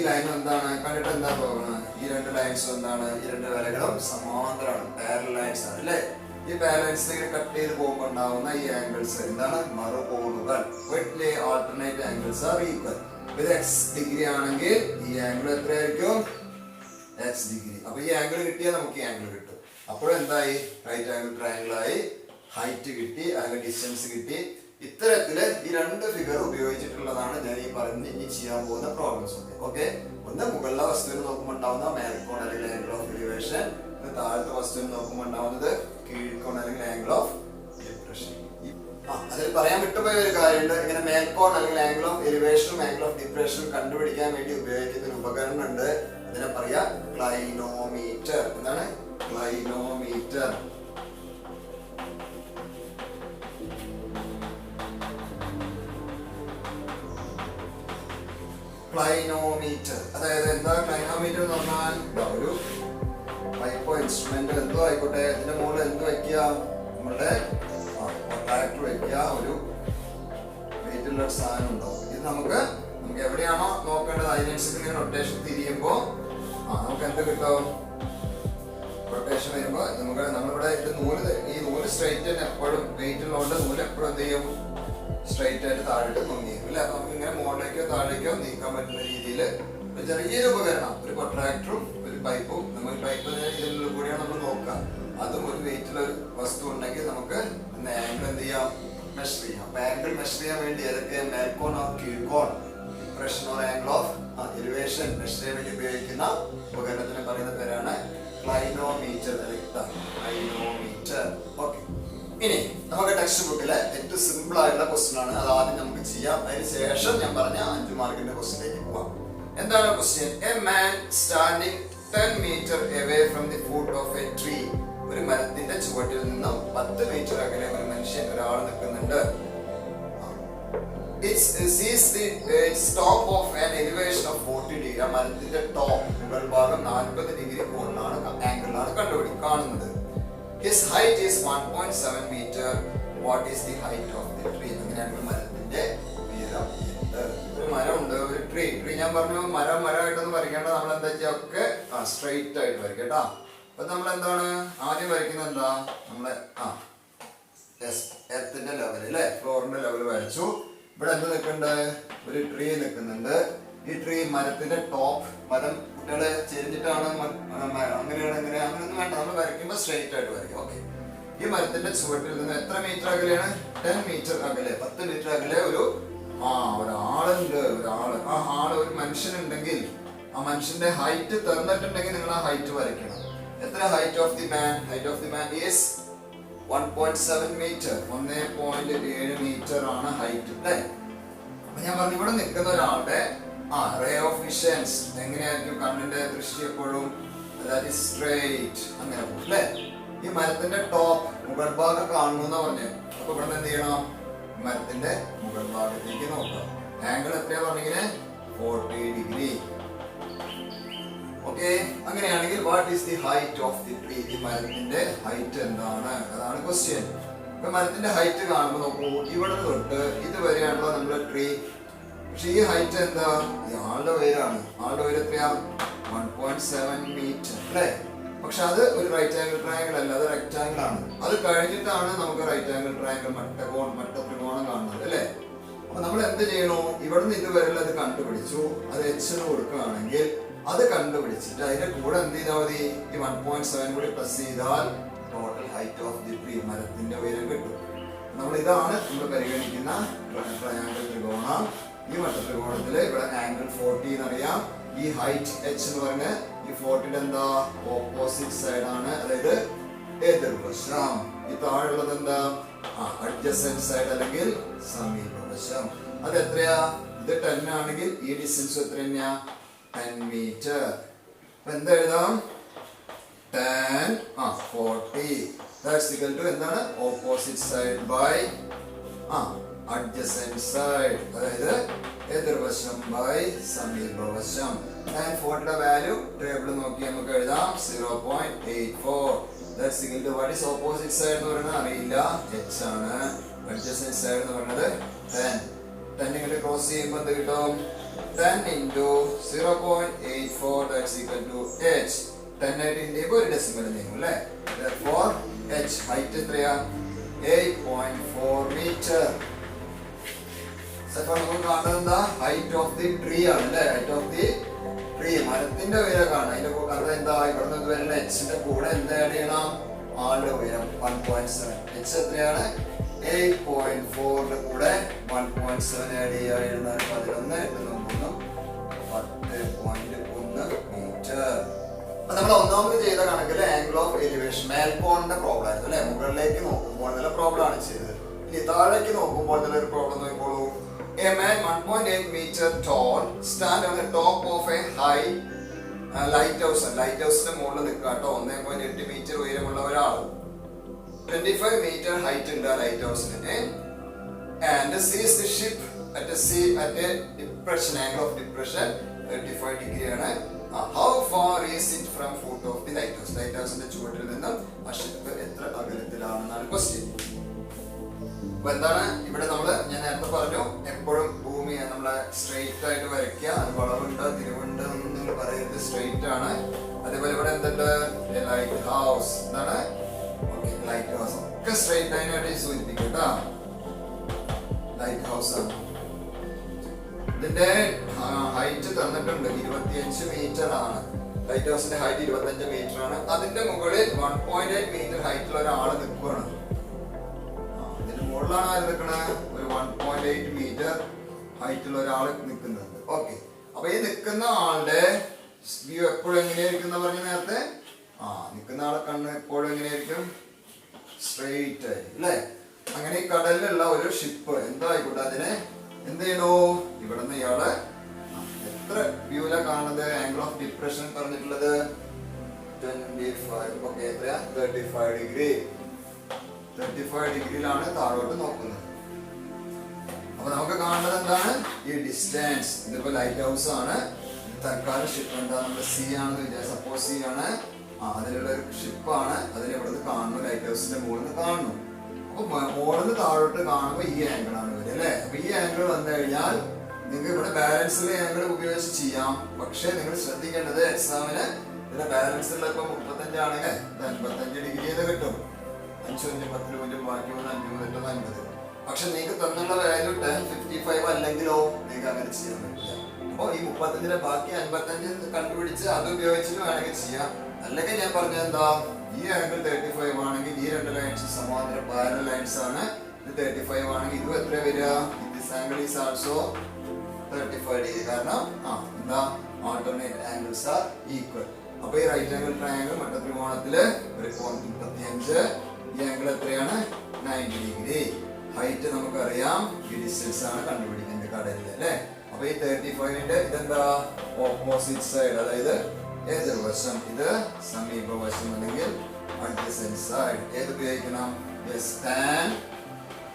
ലൈനും എന്താണ്? കണ്ടിട്ട് എന്താ തോന്നുന്നത്? ഈ രണ്ട് ലൈൻസും എന്താണ്? ഈ രണ്ട് വരകളും സമാന്തരമാണ്, പാരലൽ ലൈൻസ് ആണ് അല്ലേ. ഈ ബാലൻസ് ഇങ്ങനെ കട്ട് ചെയ്ത് പോകുമ്പോൾ ഉണ്ടാവുന്ന ഈ ആംഗിൾസ് എന്താണ്? മറുകോണുകൾ. Alternate angles are equal. ഇത് എക്സ് ഡിഗ്രി ആണെങ്കിൽ ഈ ആംഗിൾ എത്രയായിരിക്കും? X degree. അപ്പൊ ഈ ആംഗിൾ കിട്ടിയാൽ നമുക്ക് ഈ ആംഗിൾ കിട്ടും. അപ്പോഴെന്തായി? റൈറ്റ് ആംഗിൾ ട്രയാംഗിൾ ആയി. ഹൈറ്റ് കിട്ടി, അല്ലെങ്കിൽ ഡിസ്റ്റൻസ് കിട്ടി. ഇത്തരത്തില് ഈ രണ്ട് ഫിഗർ ഉപയോഗിച്ചിട്ടുള്ളതാണ് ഞാൻ ഈ പറഞ്ഞ് ഇനി ചെയ്യാൻ പോകുന്ന പ്രോബ്ലംസ് ഒക്കെ. ഓക്കെ, ഒന്ന് മുകളിലെ വസ്തുവിന് നോക്കുമ്പോൾ ഉണ്ടാവുന്ന മേൽക്കോൺ അല്ലെങ്കിൽ ആംഗിൾ ഓഫ് എലിവേഷൻ, താഴത്തെ വസ്തുവിന് നോക്കുമ്പോൾ ഉണ്ടാവുന്നത് കീഴ്ക്കോൺ അല്ലെങ്കിൽ ആംഗിൾ ഓഫ് ഡിപ്രഷൻ. അതിൽ പറയാൻ വിട്ടുപോയ ഒരു കാര്യമുണ്ട്. ഇങ്ങനെ മേൽക്കോൺ അല്ലെങ്കിൽ ആംഗിൾ ഓഫ് എലിവേഷനും ആംഗിൾ ഓഫ് ഡിപ്രഷനും കണ്ടുപിടിക്കാൻ വേണ്ടി ഉപയോഗിക്കുന്ന ഒരു ഉപകരണം ഉണ്ട്. അതിനെ പറയാ ക്ലൈനോമീറ്റർ. എന്താണ്? ക്ലൈനോമീറ്റർ. ക്ലൈനോമീറ്റർ അതായത് എന്താ? ക്ലൈനോമീറ്റർ എന്ന് പറഞ്ഞാൽ ഒരു പൈപ്പോ ഇൻസ്ട്രുമെന്റ് എന്തോ ആയിക്കോട്ടെ, ഇതിന്റെ മുകളിൽ എന്ത് വെക്കുക? നമ്മുടെ ട്രാക്ടർ വെക്കുക, ഒരു വെയിറ്റുള്ള സാധനം ഉണ്ടാവും. ഇത് നമുക്ക് എവിടെയാണോ നോക്കേണ്ടത് അതിനനുസരിച്ച് റൊട്ടേഷൻ തിരിയുമ്പോ നമുക്ക് എന്ത് കിട്ടും? റൊട്ടേഷൻ വരുമ്പോ നമ്മളിവിടെ ഈ നൂല് സ്ട്രൈറ്റ് തന്നെ എപ്പോഴും വെയിറ്റ് ഉള്ളതുകൊണ്ട് നൂല് എപ്പോഴും എന്ത് ചെയ്യും? സ്ട്രൈറ്റ് ആയിട്ട് താഴോട്ട് നീങ്ങും അല്ലെ. അപ്പൊ നമുക്ക് ഇങ്ങനെ മുകളിലേക്കോ താഴേക്കോ നീക്കാൻ പറ്റുന്ന രീതിയിൽ ഒരു ചെറിയൊരു ഉപകരണം, ഒരു പ്രൊട്രാക്ടറും ഒരു പൈപ്പും. നമ്മൾ പൈപ്പ് ഇതിനുള്ളിൽ കൂടിയാണ് നമ്മൾ നോക്കുക. അതും ഒരു വെയിറ്റുള്ള ഒരു വസ്തു ഉണ്ടെങ്കിൽ നമുക്ക് ആംഗിൾ എന്ത് ചെയ്യാം? മെഷർ ചെയ്യാം. അപ്പൊ ആംഗിൾ മെഷർ ചെയ്യാൻ വേണ്ടി ഏതൊക്കെ? മേൽക്കോൺ ഓർ കീഴ്ക്കോൺ, depression or angle of elevation measure ചെയ്യാൻ വേണ്ടി ഉപയോഗിക്കുന്ന ഉപകരണത്തിന് പറയുന്ന പേരാണ് ക്ലൈനോമീറ്റർ. ക്ലൈനോമീറ്റർ. ഓക്കെ, ഇനി നമുക്ക് ടെക്സ്റ്റ് ബുക്കിലെ ഏറ്റവും സിമ്പിൾ ആയിട്ടുള്ള ക്വസ്റ്റ്യൻ ആണ്. അത് ആദ്യം നമുക്ക് ചെയ്യാം. അതിന് ശേഷം ഞാൻ പറഞ്ഞ 5 മാർക്കിന്റെ ക്വസ്റ്റ്യനിലേക്ക് പോവാം. എന്താണ് question? A man standing 10 meter away from the foot of a tree. ഒരു മരത്തിന്റെ ചുവട്ടിൽ നിന്നും 10 മീറ്റർ അകലെ ഒരു മനുഷ്യൻ ഒരാൾ നിൽക്കുന്നുണ്ട്. It sees its top of an elevation of 40 degree. ആ മരത്തിന്റെ ടോപ്പ് മുകൾ ഭാഗം 40 ഡിഗ്രി കോണിലാണ് ആംഗിളിലാണ് കാണുന്നത്. His height is 1.7 meter. What is the height of the tree? അങ്ങനെയാണ് മരത്തിന്റെ ഉയരം. ഒരു മരമുണ്ട്, ഒരു ട്രീ. ഞാൻ പറഞ്ഞു മരമായിട്ടൊന്നും വരയ്ക്കേണ്ട, നമ്മൾ എന്താ വെച്ചാൽ ഒക്കെ സ്ട്രെയിറ്റ് ആയിട്ട് വരയ്ക്കാം കേട്ടോ. അപ്പൊ നമ്മൾ എന്താണ് ആദ്യം വരയ്ക്കുന്നത്? എന്താ നമ്മളെ എർത്തിന്റെ ലെവൽ അല്ലെ, ഫ്ലോറിന്റെ ലെവൽ വരച്ചു. ഇവിടെ എന്ത് നിൽക്കുന്നുണ്ട്? ഒരു ട്രീ നിൽക്കുന്നുണ്ട്. ഈ ട്രീ മരത്തിന്റെ ടോപ്പ്, മരം കുട്ടികളെ ചെരിഞ്ഞിട്ടാണ് അങ്ങനെയൊന്നും വേണ്ട, നമ്മൾ വരയ്ക്കുമ്പോൾ സ്ട്രെയിറ്റ് ആയിട്ട് വരയ്ക്കും. ഓക്കെ. ഈ മരത്തിന്റെ ചുവട്ടിൽ നിന്ന് എത്ര മീറ്റർ അകലെയാണ്? 10 മീറ്റർ അകലെ, 10 മീറ്റർ അകലെ ഒരാളുണ്ട്. ആ ആള് ഒരു മനുഷ്യനുണ്ടെങ്കിൽ ആ മനുഷ്യന്റെ ഹൈറ്റ് തന്നിട്ടുണ്ടെങ്കിൽ നിങ്ങൾ ആ ഹൈറ്റ് വരയ്ക്കണം. എത്ര height of the man? Height of the man is 1.7 metre. 1.7 metre ആണ് ഹൈറ്റ് അല്ലേ. അപ്പൊ ഞാൻ പറഞ്ഞു ഇവിടെ നിൽക്കുന്ന ഒരാളുടെ റേ ഓഫ് വിഷൻസ് എങ്ങനെയായിരിക്കും? കണ്ണിന്റെ ദൃഷ്ടി എപ്പോഴും സ്ട്രെയിറ്റ് അങ്ങനെ പോകും അല്ലേ. ഈ മരത്തിന്റെ ടോപ്പ് മുകൾ ഭാഗം കാണുന്നു എന്നാ പറഞ്ഞു. അപ്പൊ ഇവിടെ എന്ത് ചെയ്യണം? മരത്തിന്റെ മുകൾ ഭാഗത്തേക്ക് നോക്കാം. ആംഗിൾ എത്രയാ പറഞ്ഞിങ്ങനെ? 40 ഡിഗ്രി. ഓക്കെ. അങ്ങനെയാണെങ്കിൽ what is the height of the tree? ഈ മരത്തിന്റെ ഹൈറ്റ് എന്താണ്? അതാണ് ക്വസ്റ്റ്യൻ. ഇപ്പൊ മരത്തിന്റെ ഹൈറ്റ് കാണുമ്പോൾ നോക്കൂ, ഇവിടെ തൊട്ട് ഇതുവരെയാണല്ലോ നമ്മുടെ ട്രീ. പക്ഷെ ഈ ഹൈറ്റ് എന്താ? ഈ ആളുടെ ഉയരാണ്. ആളുടെ ഉയരം എത്രയാ? 1.7 മീറ്റർ അല്ലേ. പക്ഷെ അത് ഒരു റൈറ്റ് ആംഗിൾ ട്രയാങ്കിൾ അല്ല, അത് റെക്ടാംഗിൾ ആണ്. അത് കഴിഞ്ഞിട്ടാണ് നമുക്ക് റൈറ്റ് ആംഗിൾ ട്രയാങ്കിൾ മട്ട ത്രികോണം കാണുന്നത് അല്ലേ. അപ്പൊ നമ്മൾ എന്ത് ചെയ്യണോ? ഇവിടുന്ന് ഇതുവരെ അത് കണ്ടുപിടിച്ചു. അത് എച്ച് കൊടുക്കുകയാണെങ്കിൽ അത് കണ്ടുപിടിച്ചിട്ട് അതിന്റെ കൂടെ എന്ത് ചെയ്താൽ മതി? ഈ 1.7 കൂടി പ്ലസ് ചെയ്താൽ total height of the tree, മരത്തിന്റെ ഉയരം കിട്ടും. ഇതാണ് നമ്മൾ പരിഗണിക്കുന്ന ട്രയാങ്കിൾ ത്രികോണം. ഈ മട്ട ത്രികോണത്തില് ഇവിടെ ആംഗിൾ 40 എന്നറിയാം. ഈ ഹൈറ്റ് എച്ച് എന്ന് പറഞ്ഞ ഈ 40 എന്താ? ഓപ്പോസിറ്റ് സൈഡ് ആണ്, അതായത് എതിർവശം. ഈ താഴെയുള്ളത് എന്താ? അഡ്ജസന്റ് സൈഡ് അല്ലെങ്കിൽ സമീപവശം. അത് എത്രയാ? ഇത് 10 ആണെങ്കിൽ ഈ ഡിസ്റ്റൻസ് എത്ര തന്നെയാ? 10 മീറ്റർ. അപ്പൊ എന്താ എഴുതാം? 10 40 that's equal to എന്താണ്? Opposite side by adjacent side, അതായത് എതിർവശം ബൈ സമീപവശം. and 40 വാല്യൂ ടേബിൾ നോക്കി നമുക്ക് എഴുതാം 0.84. that's equal to what is opposite side എന്ന് പറയുന്നത് അറിയില്ല, h ആണ്. adjacent side എന്ന് പറയുന്നത് 10. 10 ഇങ്ങനെ ക്രോസ് ചെയ്യുമ്പോൾ എന്ത് കിട്ടും? 10 into 0.84 that's equal to h. 10 ആയിട്ട് ഇന്ത്യക്ക് ഒരു ഡെസിമൽ നീങ്ങും അല്ലേ. therefore h height എത്രയാ? 8.4 മീറ്റർ. അപ്പോൾ നമുക്ക് കാണുന്നത് എന്താ? ഹൈറ്റ് ഓഫ് ദി ട്രീ ആണ് അല്ലേ. ഹൈറ്റ് ഓഫ് ദി ട്രീ, മരത്തിന്റെ ഉയരം കാണാം. അതിന്റെ കാരണം എന്താ? ഇവിടെ നിന്ന് വരുന്ന എച്ചിന്റെ കൂടെ എന്താ ആഡ് ചെയ്യണം? ആളുടെ ഉയരം 1.7. എച്ച് എത്രയാണ്? 8.4 കൂടെ 1.7 ആഡ് ചെയ്യുക. 11 10.1 മീറ്റർ. അപ്പൊ നമ്മൾ ഒന്നാമത് ചെയ്ത കണക്കിൽ ആംഗിൾ ഓഫ് എലിവേഷൻ മേൽക്കോണിന്റെ പ്രോബ്ലം ആയിരുന്നു അല്ലെ. മുകളിലേക്ക് നോക്കുമ്പോൾ നല്ല പ്രോബ്ലം ആണ് ചെയ്തത്. ഇനി താഴേക്ക് നോക്കുമ്പോൾ ഒരു പ്രോബ്ലം നോക്കിക്കോളൂ. A man 1.8 meter tall stand on the top of a high lighthouse. ലൈറ്റ്ഹൗസിന്റെ മുകളിൽ നിൽക്കാട്ടോ. 1.8 മീറ്റർ ഉയരമുള്ള ഒരാൾ. 25 meter height ഉണ്ട് ആ light ഹൗസിന്. And sees the ship at a depression, angle of depression 35 degree ആണ്. How far is it from foot of the lighthouse? ലൈറ്റ്ഹൗസിന്റെ ചുവട്ടിൽ നിന്നും ആ ship എത്ര അകലത്തിലാണെന്നാണ് ക്വസ്റ്റ്യൻ. അപ്പൊ എന്താണ് ഇവിടെ ഞാൻ നേരത്തെ പറഞ്ഞു, എപ്പോഴും ഭൂമി നമ്മളെ സ്ട്രെയിറ്റ് ആയിട്ട് വരയ്ക്കുക. അത് വളവുണ്ട് തിരിവുണ്ട് ഒന്നും നിങ്ങൾ പറയരുത്, സ്ട്രെയിറ്റ് ആണ്. അതേപോലെ ഇവിടെ എന്തുണ്ട്? Light house. എന്താണ്? ലൈറ്റ് ഹൗസ് ഒക്കെ സ്ട്രെയിറ്റ് ലൈനായിട്ട് സൂചിപ്പിക്കും കേട്ടോ. ലൈറ്റ് ഹൗസ് ആണ്. ഇതിന്റെ ഹൈറ്റ് തന്നിട്ടുണ്ട് 25 മീറ്റർ ആണ്. ലൈറ്റ് ഹൗസിന്റെ ഹൈറ്റ് 25 മീറ്റർ ആണ്. അതിന്റെ മുകളിൽ 1.8 മീറ്റർ ഹൈറ്റുള്ള ഒരാൾ നിൽക്കുകയാണ്. ഇതിന്റെ മുകളിലാണ് ആര് നിൽക്കണത്? ഒരു 1.8 മീറ്റർ ഹൈറ്റുള്ള ഒരാൾ നിൽക്കുന്നത്. ഓക്കെ. അപ്പൊ ഈ നിൽക്കുന്ന ആളുടെ വ്യൂ എപ്പോഴും എങ്ങനെയായിരിക്കും പറഞ്ഞു നേരത്തെ? നിൽക്കുന്ന ആളെ കണ്ണ് എപ്പോഴും എങ്ങനെയായിരിക്കും? സ്ട്രെയിറ്റ് ആയിരിക്കും അല്ലെ. അങ്ങനെ ഈ കടലിലുള്ള ഒരു ഷിപ്പ് എന്തായിക്കോട്ടെ, അതിനെ എന്ത് ചെയ്യണോ? ഇവിടെ നിന്ന് ഇയാള് എത്ര വ്യൂല കാണുന്നത്? ആംഗിൾ ഓഫ് ഡിപ്രഷൻ പറഞ്ഞിട്ടുള്ളത് 25. ഓക്കെ, എത്രയാ? 35 ഡിഗ്രി. 35 ഡിഗ്രിയിലാണ് താഴോട്ട് നോക്കുന്നത്. അപ്പൊ നമുക്ക് കാണുന്നത് എന്താണ്? ഈ ഡിസ്റ്റൻസ്. ഇതിപ്പോ ലൈറ്റ് ഹൗസ് ആണ്. തൽക്കാലം ഷിപ്പ് എന്താ, നമ്മുടെ സി ആണെന്ന് വിചാരിച്ചു. സപ്പോസ് സി ആണ്, അതിലുള്ള ഒരു ഷിപ്പാണ്. അതിന് ഇവിടുന്ന് കാണുന്നു, ലൈറ്റ് ഹൗസിന്റെ മുകളിൽ നിന്ന് കാണുന്നു. അപ്പൊ മുകളിൽ നിന്ന് താഴോട്ട് കാണുമ്പോൾ ഈ ആംഗിൾ ആണ് വരിക അല്ലെ. അപ്പൊ ഈ ആംഗിൾ വന്നു കഴിഞ്ഞാൽ നിങ്ങൾക്ക് ഇവിടെ ബാലൻസിലെ ആംഗിൾ ഉപയോഗിച്ച് ചെയ്യാം. പക്ഷെ നിങ്ങൾ ശ്രദ്ധിക്കേണ്ടത്, എക്സാമിന് ഇതിന്റെ ബാലൻസിലുള്ള ഇപ്പൊ 35 ആണെങ്കിൽ 55 ഡിഗ്രി കിട്ടും. 5 5 10 പോയിന്റ് ബാക്കി 5 മുതൽ 50. പക്ഷെ നിങ്ങൾക്ക് തന്നുള്ള വാല്യൂ 1055 അല്ലെങ്കിലോ നിങ്ങൾക്ക് അങ്ങനെ ചെയ്യാൻ പറ്റില്ല. അപ്പൊ ഈ 35ന്റെ ബാക്കി 55 കണ്ടുപിടിച്ച് അത് ഉപയോഗിച്ചിട്ട് വേണമെങ്കിൽ ചെയ്യാം. അല്ലെങ്കിൽ ഞാൻ പറഞ്ഞത് എന്താ, ഈ ആംഗിൾ 35 ആണെങ്കിൽ ഈ രണ്ട് ലൈൻസ് സമാന്തര പാരലൽ ലൈൻസ് ആണ്. ഇത് 35 ആണെങ്കിൽ ഇതും എത്ര വരിക? This angle is also 35 degree. കാരണം എന്താ, ആൾട്ടർനേറ്റ് ആംഗിൾസ് ആർ ഈക്വൽ. അപ്പൊ ഈ റൈറ്റ് ആംഗിൾ ട്രയാംഗിൾ മട്ട ത്രികോണത്തില് ഒരു കോൺ 35, ഈ ആംഗിൾ എത്രയാണ്? 90 ഡിഗ്രി. ഹൈറ്റ് നമുക്കറിയാം, ഈ ഡിസ്റ്റൻസ് ആണ് കണ്ടുപിടിക്കുന്നത് കടലിൽ അല്ലെ. അപ്പൊ ഈ 35ന്റെ ഇതെന്താ, ഓപ്പോസിറ്റ് സൈഡ്, അതായത് എതിർവശം. ഇത് സമീപവശം അല്ലെങ്കിൽ അഡ്ജസന്റ് സൈഡ്. ഏത് ഉപയോഗിക്കണം?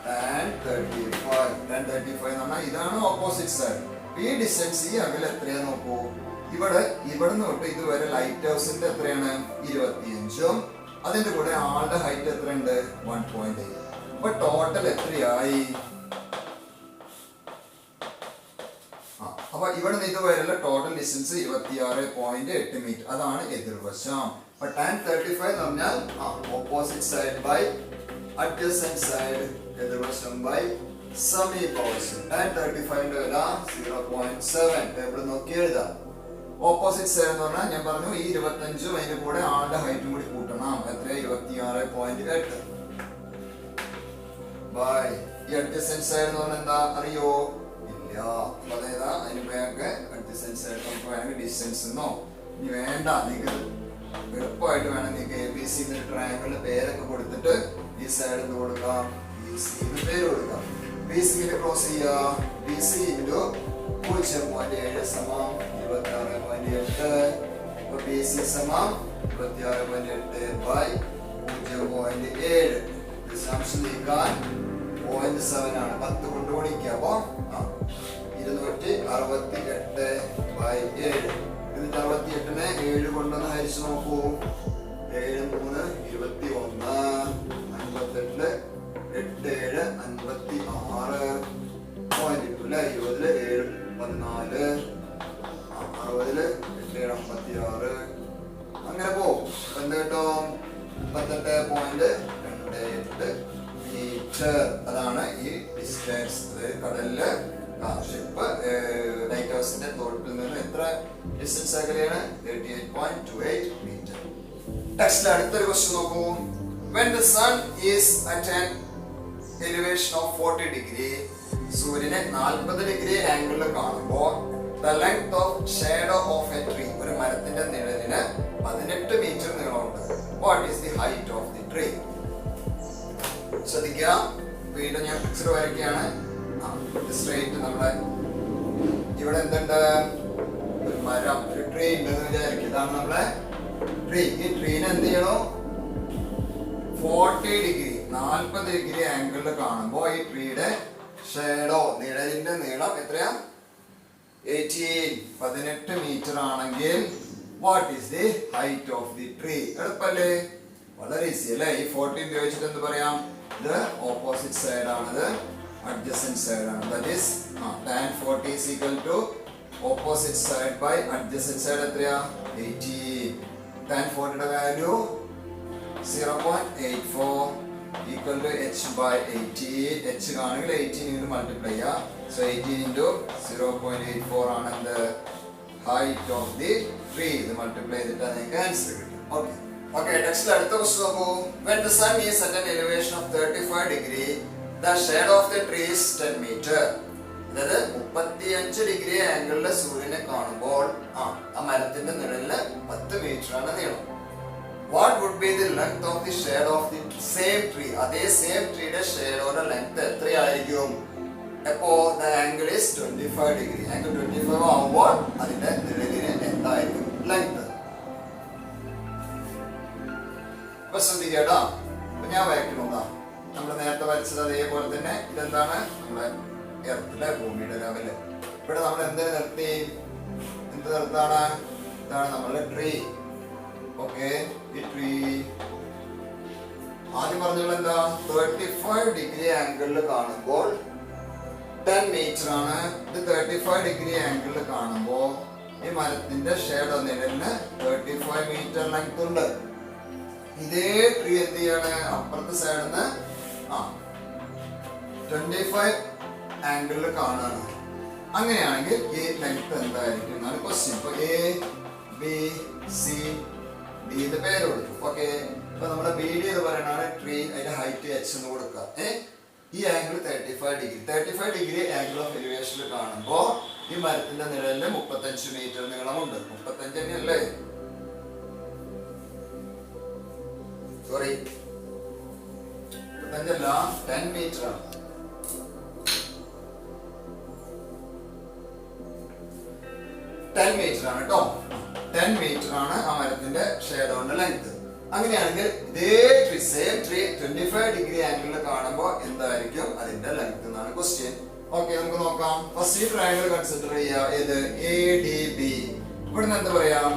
tan 35. tan 35 എന്ന് പറഞ്ഞാൽ ഇതാണ് ഓപ്പോസിറ്റ് സൈഡ്. ഈ ഡിസ്റ്റൻസ്, ഈ അകലം എത്രയാ നോക്കൂ. ഇവിടുന്ന് തൊട്ട് ഇതുവരെ ലൈറ്റ് ഹൗസിന്റെ എത്രയാണ്? 25ഉം അതിന്റെ കൂടെ ആളുടെ ഹൈറ്റ് എത്രയുണ്ട്? 1.8. അപ്പൊ ടോട്ടൽ എത്രയായി? അപ്പൊ ഇവിടെ നിന്ന് ഇതുവരെയുള്ള ടോട്ടൽ ഡിസ്റ്റൻസ് 26.8 മീറ്റർ. അതാണ് എതിർവശം. അപ്പൊ tan 35 എന്ന് പറഞ്ഞാൽ opposite side by adjacent side, എതിർവശം ബൈ സമീപവശം. tan 35ന്റെ വില 0.7. ടേബിൾ നോക്കി എഴുതാം. ഓപ്പോസിറ്റ് സൈഡ് എന്ന് പറഞ്ഞാൽ ഞാൻ പറഞ്ഞു ഈ 25ഉം അതിന്റെ കൂടെ ആളുടെ ഹൈറ്റും കൂടി കൂട്ടണം. എത്ര? 26.8 ബൈ ഈ അഡ്ജസന്റ് സൈഡ് എന്ന് പറഞ്ഞാൽ എന്താ അറിയോ? ഇല്ല. അതായത് അതിന് പേരൊക്കെ അഡ്ജസന്റ് സൈഡ് നമുക്ക് വേണമെങ്കിൽ ഡിസ്റ്റൻസ് എന്നോ ഇനി വേണ്ട, നിങ്ങൾക്ക് എളുപ്പമായിട്ട് വേണം നിങ്ങൾക്ക് ABC ട്രയാങ്കിളിന്റെ പേരൊക്കെ കൊടുത്തിട്ട് ഈ സൈഡ് എന്ത് കൊടുക്കാം? BC പേര് കൊടുക്കാം. BC ക്രോസ് ചെയ്യുക. BC ഇൻറ്റു 0.7 സമം 26.8. അപ്പൊ BC സമം 26.8 ബൈ 0.7. ദശാംശം നീക്കാൻ 0.7 ആണ്. 10 കൊണ്ട് ഗുണിക്കുക. അപ്പൊ 268 ബൈ 7. 268നെ 7 കൊണ്ടൊന്ന് ഹരിച്ചു നോക്കൂ. 7 3 21, 58 8 7 56 പോയിന്റ് കിട്ടും അല്ലെ. 20ല് 7 14, 60ല് 8 56, അങ്ങനെ പോവും. എന്ത് കിട്ടും? 38.28 മീറ്റർ. അതാണ് ഈ ഡിസ്റ്റൻസ്. കടലില് ഷിപ്പ് ലൈറ്റ് ഹൗസിന്റെ തോട്ടിൽ നിന്ന് എത്ര ഡിസ്റ്റൻസ് അകലെയാണ്? 38.28 മീറ്റർ. ടെക്സ്റ്റിൽ അടുത്തൊരു ക്വസ്റ്റ്യൻ നോക്കൂ. When the sun is at an elevation of 40 degree, സൂര്യനെ 40 ഡിഗ്രി ആംഗിളിൽ കാണുമ്പോൾ the length of shadow of a tree, ഒരു മരത്തിന്റെ നിഴലിന് 18 മീറ്റർ നീളമുണ്ട്. What is the height of the tree? ശ്രദ്ധിക്കുക, വീണ്ടും ഞാൻ പിക്ചർ വരയ്ക്കുകയാണ്. സ്ട്രേറ്റ് നമ്മുടെ ഇവിടെ എന്തുണ്ട്? ഒരു മരം, ഒരു ട്രീ ഉണ്ടെന്ന് വിചാരിക്കും. ഇതാണ് നമ്മളെ ട്രീ. ഈ ട്രീനെ എന്ത് ചെയ്യണോ? 40 ഡിഗ്രി 40 ഡിഗ്രി ആംഗിളിൽ കാണുമ്പോൾ ഈ ട്രീയുടെ ഷേഡോ, നിഴലിന്റെ നീളം എത്രയാ? 18 മീറ്റർ ആണെങ്കിൽ what is the height of the tree? എളുപ്പല്ലേ? വളരെ ഈസി അല്ലേ? ഈ 40 ഉപയോഗിച്ചിട്ട് എന്ത് പറയാം? ഇത് ഓപ്പോസിറ്റ് സൈഡ് ആണിത്, adjacent side ആണ്. That is tan 40 is equal to opposite side by adjacent side എത്രയാ? 18. tan 40യുടെ value 0.84 equal to h by 18. h ആണെങ്കിൽ 18 കൊണ്ട് മൾട്ടിപ്ലൈ ചെയ്യുക. So 18 into 0.84 ആണ് the height of the tree. ഇത് മൾട്ടിപ്ലൈ ചെയ്തിട്ട് നിങ്ങൾക്ക് ആൻസർ കിട്ടും. Okay, ടെക്സ്റ്റിൽ അടുത്ത ക്വസ്റ്റ്യൻ നോക്കൂ. When the sun is at an elevation of 35 degree, the shade of the tree is 10 meter. അതായത് 35 ഡിഗ്രി ആംഗിളിലെ സൂര്യനെ കാണുമ്പോൾ ആ മരത്തിന്റെ നിഴലിന് 10 മീറ്റർ ആണ് നീളം. What would be the length of the shade of the same tree? അതേ same ട്രീയുടെ ഷേഡോയുടെ length എത്രയായിരിക്കും? അപ്പോ the angle is 25 degree. Angle 25 ആവുമ്പോൾ അതിന്റെ നിഴലിന് എന്തായിരിക്കും ലെങ്ത്? അപ്പൊ ശ്രദ്ധിക്കേട്ടാ. അപ്പൊ ഞാൻ വരയ്ക്കണതാ. നമ്മൾ നേരത്തെ വരച്ചത് അതേപോലെ തന്നെ. ഇതെന്താണ്? നമ്മുടെ എർത്തിലെ ഭൂമിയുടെ ലെവല്. ഇവിടെ നമ്മൾ എന്ത് നിർത്തി? എന്ത് നിർത്താണ്? ഇതാണ് നമ്മളുടെ ട്രീ. ഓക്കെ, ഈ ട്രീ ആദ്യം പറഞ്ഞത് എന്താ? 35 ഡിഗ്രി ആംഗിളിൽ കാണുമ്പോൾ 10 മീറ്റർ ആണ്. ഇത് 35 ഡിഗ്രി ആംഗിളിൽ കാണുമ്പോൾ ഈ മരത്തിന്റെ ഷേഡോ നിഴലിന് 35 മീറ്റർ ലെങ്ത് ഉണ്ട്. ഇതേ ട്രീ എന്ത് ചെയ്യാണ്? അപ്പുറത്തെ സൈഡിൽ നിന്ന് 25 ആംഗിളിൽ കാണാണ്. അങ്ങനെയാണെങ്കിൽ ഈ ലെങ്ത് എന്തായിരിക്കും എന്നാണ് ക്വസ്റ്റ്യൻ. ഇപ്പൊ എ ബി സി ഡി എന്ന് പേര് കൊടുക്കും. ഓക്കെ, ഇപ്പൊ നമ്മുടെ ബി ഡി എന്ന് പറയുന്നതാണ് ട്രീ. അതിന്റെ ഹൈറ്റ് എച്ച് എന്ന് കൊടുക്കുക. ഈ angle 35 degree. 35 degree angle of എലിവേഷനിൽ കാണുമ്പോ ഈ മരത്തിന്റെ നിഴലിന് 35 മീറ്റർ നീളമുണ്ട്. 35 തന്നെയല്ലേ? സോറി, 35 അല്ല, 10 മീറ്റർ ആണ്. 10 മീറ്റർ ആണ് കേട്ടോ. 10 മീറ്റർ ആണ് ആ മരത്തിന്റെ ഷേഡോന്റെ ലെങ്ത്. അങ്ങനെയാണെങ്കിൽ ഇതേ ട്രീ, സെയിം ട്രീ 25 ഡിഗ്രി ആംഗിളിൽ കാണുമ്പോൾ എന്തായിരിക്കും അതിന്റെ ലെങ്ത് എന്നാണ് ക്വസ്റ്റ്യൻ. ഓക്കെ, നമുക്ക് നോക്കാം. ഫസ്റ്റ് ഈ ട്രയാങ്കിൾ കൺസിഡർ ചെയ്യുക. ഏത്? A D B. ഇവിടുന്ന് എന്താ പറയാം?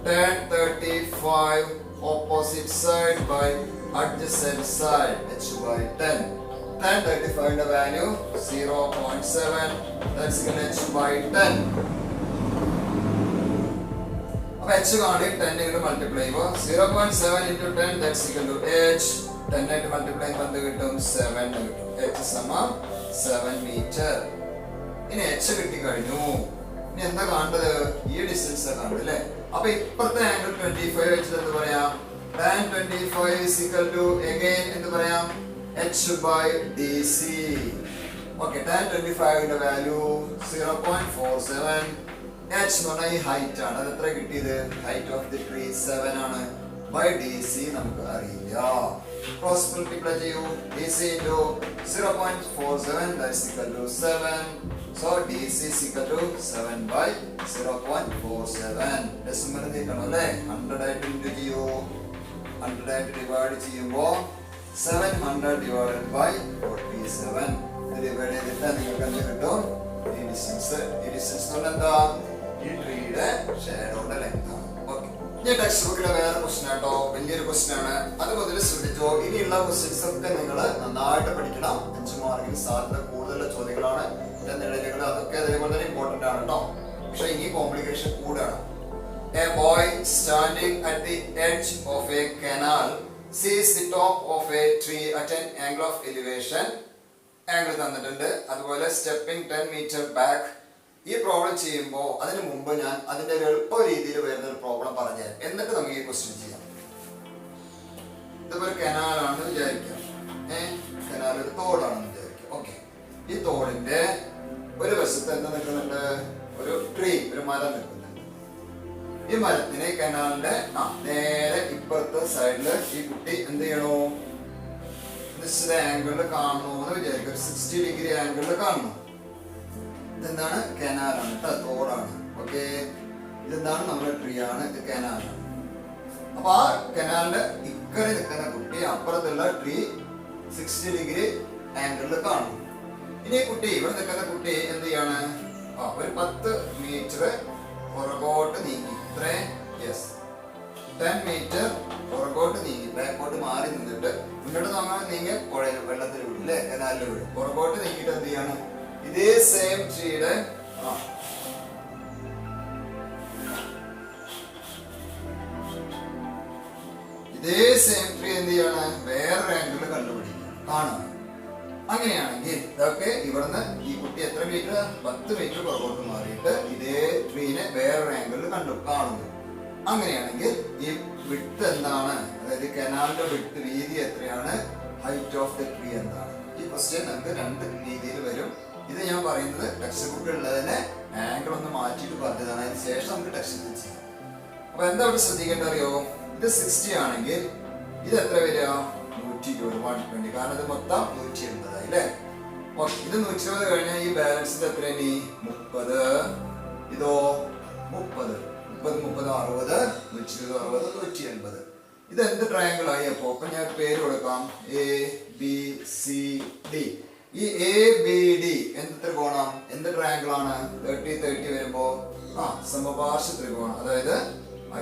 tan 35 opposite side by adjacent side h by 10. Tan 35 ന്റെ value 0.7, that's equal to h by 10. അപ്പൊ h കാണി 10 കൊണ്ട് മൾട്ടിപ്ലൈ ചെയ്യുമ്പോൾ 0.7 into 10, that's equal to h. 10 ആയിട്ട് മൾട്ടിപ്ലൈ ചെയ്യുമ്പോൾ എന്ത് കിട്ടും? 7 കിട്ടും. h സമം 7 മീറ്റർ. ഇനി h കിട്ടി കഴിഞ്ഞു. ഇനി എന്താ കാണേണ്ടത്? ഈ ഡിസ്റ്റൻസ് കാണുന്നത് അല്ലേ? അപ്പൊ ഇപ്പുറത്തെ ആംഗിൾ 25 വെച്ചിട്ട് എന്ത് പറയാം? tan 25 is equal to again എന്ത് പറയാം? h by dc. Okay, tan 25 ന്റെ വാല്യൂ 0.47. h എന്ന് പറഞ്ഞാൽ ഈ ഹൈറ്റ് ആണ്. അത് എത്ര കിട്ടിയത്? ഹൈറ്റ് ഓഫ് ദി ട്രീ 7 ആണ്. ബൈ dc നമുക്ക് അറിയില്ല. ക്രോസ് മൾട്ടിപ്ലൈ ചെയ്യൂ. dc into 0.47, that's equal to 7. So dc is equal to 7 by 0.47. Decimal നീക്കണം അല്ലേ? 100 ആയിട്ട് ഇൻറ്റു ചെയ്യൂ. 100 ആയിട്ട് ഡിവൈഡ് ചെയ്യുമ്പോൾ 700 divided by 47. ഇത് ഡിവൈഡ് ചെയ്തിട്ട് നിങ്ങൾക്ക് എന്ത് കിട്ടും? ഈ ഡിസ്റ്റൻസ്. ഈ ഡിസ്റ്റൻസ് എന്ന് പറഞ്ഞാൽ എന്താ? ഈ ട്രീയുടെ ഷേഡോയുടെ ലെങ്ത് ആണ്. ഓക്കെ, ഈ ടെക്സ്റ്റ് ബുക്കിലെ വേറെ ക്വസ്റ്റ്യൻ ആട്ടോ. വലിയൊരു ക്വസ്റ്റ്യൻ ആണ്. അത് മുതൽ ശ്രദ്ധിച്ചോ. ഇനിയുള്ള ക്വസ്റ്റ്യൻസ് ഒക്കെ നിങ്ങൾ നന്നായിട്ട് പഠിക്കണം. 5 മാർക്കിന് സാധ്യത കൂടുതലുള്ള ചോദ്യങ്ങളാണ്. നിഴലുകൾ അതൊക്കെ അതേപോലെ തന്നെ ഇമ്പോർട്ടന്റ് ആണ് കേട്ടോ. പക്ഷെ ഇനി കോംപ്ലിക്കേഷൻ കൂടാണ്. A boy standing at the edge of a canal sees the top of a tree at an angle of elevation. Angle തന്നിട്ടുണ്ട്. അതുപോലെ സ്റ്റെപ്പിംഗ് 10 മീറ്റർ ബാക്ക്. ഈ പ്രോബ്ലം ചെയ്യുമ്പോൾ അതിന് മുമ്പ് ഞാൻ അതിന്റെ ഒരു എളുപ്പ രീതിയിൽ വരുന്ന ഒരു പ്രോബ്ലം പറഞ്ഞുതരാം. എന്നിട്ട് നമുക്ക് ഈ ക്വസ്റ്റ്യൻ ചെയ്യാം. ഇതുപോലെ കനാലാണെന്ന് വിചാരിക്കാം. കനാൽ ഒരു തോടാണെന്ന് വിചാരിക്കാം. ഓക്കെ, ഈ തോടിന്റെ ഒരു വശത്ത് എന്താ നിൽക്കുന്നുണ്ട്? ഒരു ട്രീ, ഒരു മരം നിൽക്കുന്നുണ്ട്. ഈ മരത്തിന് കനാലിന്റെ നേരെ ഇപ്പുറത്തെ സൈഡില് ഈ കുട്ടി എന്ത് ചെയ്യണോ? നിശ്ചിത ആംഗിളിൽ കാണണോ എന്ന് വിചാരിക്കും. 60 ഡിഗ്രി ആംഗിളിൽ കാണണം. ഇതെന്താണ്? കനാലാണ് കേട്ടോ, തോടാണ്. ഓക്കെ, ഇതെന്താണ്? നമ്മുടെ ട്രീ ആണ്. ഇത് കനാലാണ്. അപ്പൊ ആ കനാലിന്റെ ഇക്കരെ നിൽക്കുന്ന കുട്ടി അപ്പുറത്തുള്ള ട്രീ 60 ഡിഗ്രി ആംഗിളിൽ കാണും. ഇനി കുട്ടി, ഇവിടെ നിൽക്കുന്ന കുട്ടി എന്ത് ചെയ്യാണ്? ഒരു 10 മീറ്റർ പുറകോട്ട് നീങ്ങി. ഇത്രേ, യെസ്, 10 മീറ്റർ പുറകോട്ട് നീങ്ങി. ബാക്കോട്ട് മാറി നിന്നിട്ട് മുന്നോട്ട് നമ്മൾ നീങ്ങി പുഴയിൽ വെള്ളത്തിൽ വിടും അല്ലെ? കനാലിൽ വിടും. പുറകോട്ട് നീങ്ങിയിട്ട് എന്ത് ചെയ്യാണ്? ഇതേ സെയിം ട്രീയുടെ ഇതേ സെയിം ട്രീ എന്ത് ചെയ്യാണ്? വേറൊരു ആംഗിളിൽ കണ്ടുപിടിക്കും, കാണാം. അങ്ങനെയാണെങ്കിൽ ഇതൊക്കെ ഇവിടുന്ന് ഈ കുട്ടി എത്ര മീറ്റർ? 10 മീറ്റർ പുറകോട്ട് മാറിയിട്ട് ഇതേ ട്രീനെ വേറൊരു ആംഗിളിൽ കാണുന്നു. അങ്ങനെയാണെങ്കിൽ ഈ വിഡ്ത് എന്താണ്? അതായത് കനാലിന്റെ വിഡ്ത്, വീതി എത്രയാണ്? ഹൈറ്റ് ഓഫ് ദ ട്രീ എന്താണ്? ഈ ക്വസ്റ്റ്യൻ നമുക്ക് 2 രീതിയിൽ വരും. ഇത് ഞാൻ പറയുന്നത് ടെക്സ്റ്റ് ബുക്കിൽ ഉള്ളതിനെ ആംഗിൾ ഒന്ന് മാറ്റിയിട്ട് പറഞ്ഞതാണ്. അതിന് ശേഷം നമുക്ക് ടെക്സ്റ്റ് ബുക്ക് ചെയ്യാം. അപ്പൊ എന്താ ഇവിടെ ശ്രദ്ധിക്കേണ്ട അറിയോ? ഇത് 60 ആണെങ്കിൽ ഇത് എത്ര വരിക? 120, 120. കാരണം ഇത് മൊത്തം 180 അല്ലേ? ഇത് 120 കഴിഞ്ഞാൽ ഈ ബാലൻസ് എത്ര ഇനി 30, ഇതോ 30, 30, 60, 120, 60, 180. ഇത് എന്ത് ട്രയാങ്കിൾ ആയി? അപ്പൊ ഞാൻ പേര് കൊടുക്കാം എ ബി സി ഡി. ഈ എ ബി ഡി എന്ത് ത്രികോണം, എന്ത് ട്രയാങ്കിൾ ആണ്? 30, 30 വരുമ്പോ സമപാർശ്വ ത്രികോണം, അതായത്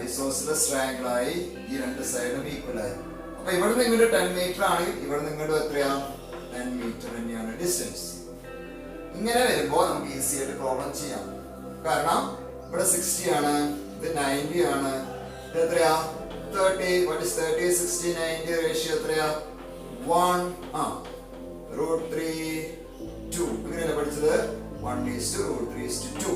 ഐസോസിലസ് ട്രയാങ്കിൾ ആയി. ഈ രണ്ട് സൈഡും ഈക്വൽ ആയി. അപ്പൊ ഇവിടെ നിങ്ങളുടെ 10 മീറ്റർ ആണെങ്കിൽ ഇവിടെ നിങ്ങളുടെ എത്രയാ 10 മീറ്റർ തന്നെയാണ് ഡിസ്റ്റൻസ്. ഇങ്ങനെ വരുമ്പോ നമുക്ക് ഈസി ആയിട്ട് പ്രോബ്ലം ചെയ്യാം. കാരണം ഇവിടെ 60 ആണ്, ഇത് 90 ആണ്, ഇത് എത്രയാ 30. What is 30, 60, 90 ratio എത്രയാ 1 √3 2. ഇങ്ങനെയല്ലേ പഠിച്ചത്? 1:√3:2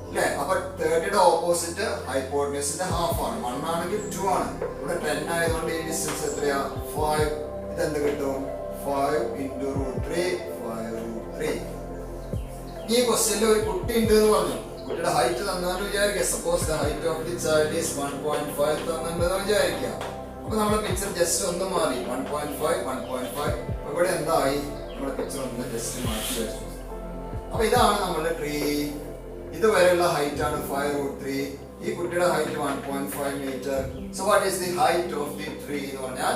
അല്ലേ? അപ്പൊ 30യുടെ ഓപ്പോസിറ്റ് ഹൈപ്പോട്ടന്യൂസിന്റെ ഹാഫ് ആണ്. 1 ആണെങ്കിൽ 2 ആണ്. ഇവിടെ 10 ആയതുകൊണ്ട് ഈ ഡിസ്റ്റൻസ് എത്രയാ 5. ഇതെന്ത് കിട്ടും? 5 × √3, 5√3. ഈ ക്വസ്റ്റ്യനിൽ ഒരു കുട്ടി ഉണ്ട് എന്ന് പറഞ്ഞു. കുട്ടിയുടെ ഹൈറ്റ് തന്നാലും വിചാരിക്കാം. Suppose the height of the child is 1.5 തന്നിട്ടുണ്ടെന്ന് വിചാരിക്കാം. അപ്പൊ നമ്മുടെ പിക്ചർ ജസ്റ്റ് ഒന്ന് മാറി 1.5, 1.5. ഇവിടെ എന്തായി? നമ്മുടെ പിക്ചർ ഒന്ന് ജസ്റ്റ് മാറ്റി വെച്ചു. അപ്പൊ ഇതാണ് നമ്മുടെ ട്രീ. ഇതുവരെയുള്ള ഹൈറ്റ് ആണ് 5√3. ഈ കുട്ടിയുടെ height 1.5 metre. So what is the height of the tree എന്ന് പറഞ്ഞാൽ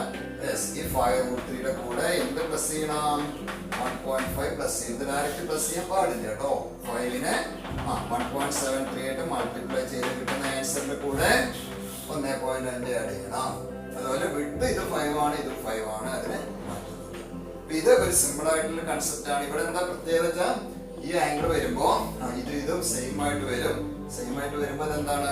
ഈ 5√3യുടെ കൂടെ എന്ത് പ്ലസ് ചെയ്യണം? 1.5 പ്ലസ് ചെയ്യും. ഇത് ഡയറക്റ്റ് പ്ലസ് ചെയ്യാൻ പാടില്ല കേട്ടോ. 5നെ 1.73 ആയിട്ട് മൾട്ടിപ്ലൈ ചെയ്ത് കിട്ടുന്ന ആൻസറിന്റെ കൂടെ 1.5 ആഡ് ചെയ്യണം. അതുപോലെ വിഡ്ത് ഇത് 5 ആണ്, ഇത് 5 ആണ്. അതിനെ മാറ്റുന്നത്. ഇത് ഒരു സിമ്പിൾ ആയിട്ടുള്ള കൺസെപ്റ്റ് ആണ്. ഇവിടെ എന്താ പ്രത്യേകത? ഈ ആംഗിൾ വരുമ്പോ ഇതും സെയിം ആയിട്ട് വരും. സെയിം ആയിട്ട് വരുമ്പോ എന്താണ്?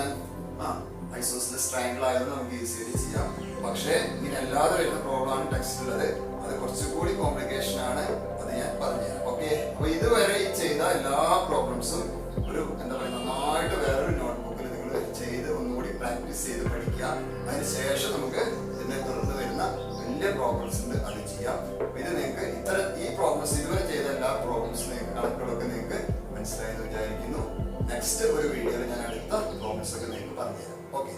ഐസോസിലസ് ട്രയാങ്കിൾ ആയതുകൊണ്ട് നമുക്ക് ഈസി ആയിട്ട് ചെയ്യാം. പക്ഷേ ഇങ്ങനെ അല്ലാതെ വരുന്ന പ്രോബ്ലം ആണ് ടെക്സ്റ്റിലുള്ളത്. അത് കുറച്ചുകൂടി കോംപ്ലിക്കേഷൻ ആണ്. അത് ഞാൻ പറഞ്ഞുതരാം. ഓക്കെ. അപ്പൊ ഇതുവരെ ഈ ചെയ്ത എല്ലാ പ്രോബ്ലംസും ഒരു എന്താ പറയുക നന്നായിട്ട് വേറൊരു നോട്ട്ബുക്കിൽ നിങ്ങൾ ചെയ്ത് ഒന്നുകൂടി പ്രാക്ടീസ് ചെയ്ത് പഠിക്കുക. അതിനുശേഷം നമുക്ക് ഇതിനെ തുടർന്ന് വരുന്ന വലിയ പ്രോബ്ലംസ് ഉണ്ട്, അത് ചെയ്യാം. ഇത് നിങ്ങൾക്ക് ഈ പ്രോബ്ലംസ് ഇതുവരെ ചെയ്ത എല്ലാ പ്രോബ്ലംസും കണക്കുകളൊക്കെ നിങ്ങൾക്ക് മനസ്സിലായെന്ന് വിചാരിക്കുന്നു. നെക്സ്റ്റ് ഒരു വീഡിയോയിൽ ഞാൻ അടുത്ത പ്രോബ്ലംസ് ഒക്കെ നിങ്ങൾക്ക് പറഞ്ഞുതരാം. ഓക്കെ.